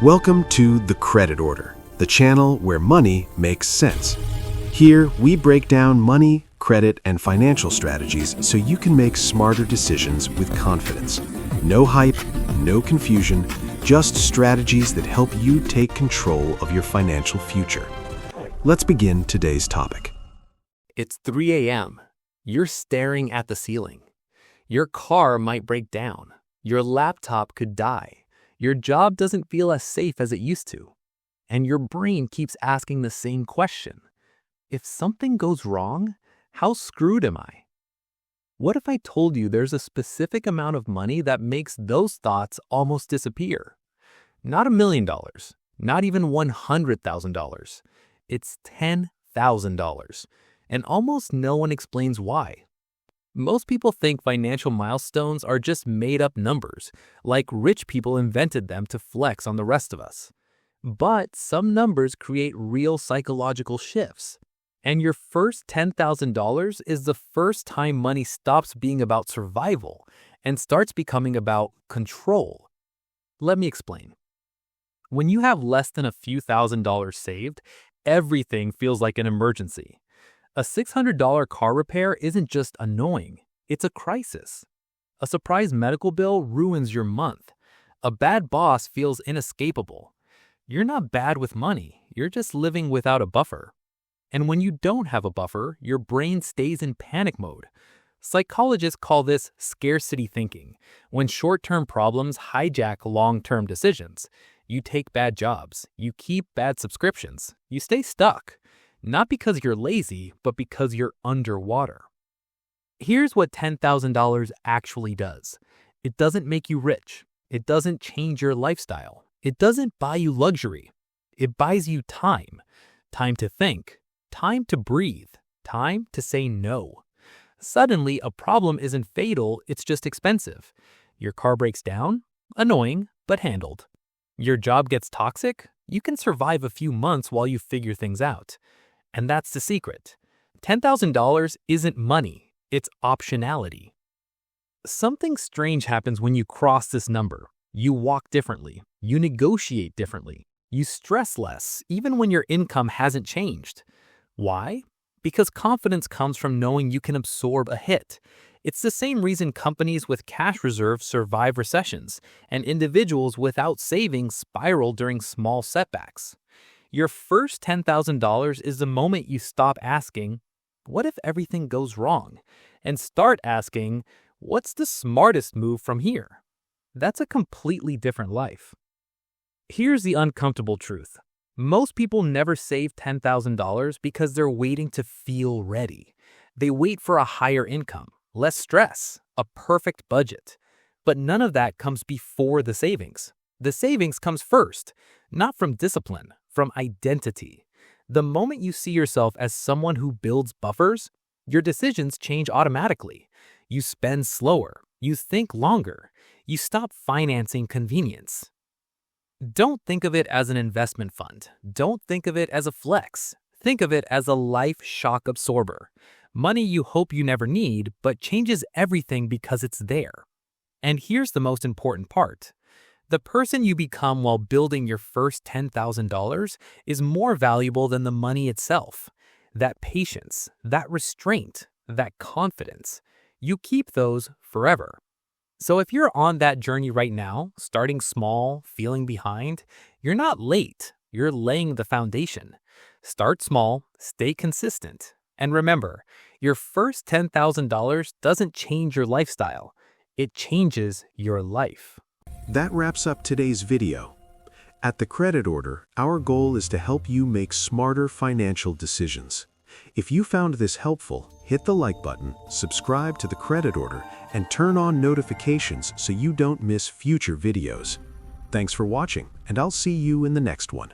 Welcome to The Credit Order, the channel where money makes sense. Here, we break down money, credit, and financial strategies so you can make smarter decisions with confidence. No hype, no confusion, just strategies that help you take control of your financial future. Let's begin today's topic. It's 3 a.m. You're staring at the ceiling. Your car might break down. Your laptop could die. Your job doesn't feel as safe as it used to. And your brain keeps asking the same question. If something goes wrong, how screwed am I? What if I told you there's a specific amount of money that makes those thoughts almost disappear? Not $1 million, not even $100,000. It's $10,000. And almost no one explains why. Most people think financial milestones are just made-up numbers, like rich people invented them to flex on the rest of us. But some numbers create real psychological shifts. And your first $10,000 is the first time money stops being about survival and starts becoming about control. Let me explain. When you have less than a few $1,000s saved, everything feels like an emergency. A $600 car repair isn't just annoying, it's a crisis. A surprise medical bill ruins your month. A bad boss feels inescapable. You're not bad with money, you're just living without a buffer. And when you don't have a buffer, your brain stays in panic mode. Psychologists call this scarcity thinking, when short-term problems hijack long-term decisions. You take bad jobs, you keep bad subscriptions, you stay stuck. Not because you're lazy, but because you're underwater. Here's what $10,000 actually does. It doesn't make you rich. It doesn't change your lifestyle. It doesn't buy you luxury. It buys you time. Time to think. Time to breathe. Time to say no. Suddenly, a problem isn't fatal, it's just expensive. Your car breaks down? Annoying, but handled. Your job gets toxic? You can survive a few months while you figure things out. And that's the secret. $10,000 isn't money, it's optionality. Something strange happens when you cross this number. You walk differently, you negotiate differently, you stress less, even when your income hasn't changed. Why? Because confidence comes from knowing you can absorb a hit. It's the same reason companies with cash reserves survive recessions, and individuals without savings spiral during small setbacks. Your first $10,000 is the moment you stop asking, what if everything goes wrong? And start asking, what's the smartest move from here? That's a completely different life. Here's the uncomfortable truth. Most people never save $10,000 because they're waiting to feel ready. They wait for a higher income, less stress, a perfect budget. But none of that comes before the savings. The savings comes first, not from discipline, from identity. The moment you see yourself as someone who builds buffers, your decisions change automatically. You spend slower, you think longer, you stop financing convenience. Don't think of it as an investment fund. Don't think of it as a flex. Think of it as a life shock absorber. Money you hope you never need, but changes everything because it's there. And here's the most important part. The person you become while building your first $10,000 is more valuable than the money itself. That patience, that restraint, that confidence, you keep those forever. So if you're on that journey right now, starting small, feeling behind, you're not late, you're laying the foundation. Start small, stay consistent, and remember, your first $10,000 doesn't change your lifestyle, it changes your life. That wraps up today's video. At The Credit Order, our goal is to help you make smarter financial decisions. If you found this helpful, hit the like button, subscribe to The Credit Order, and turn on notifications so you don't miss future videos. Thanks for watching, and I'll see you in the next one.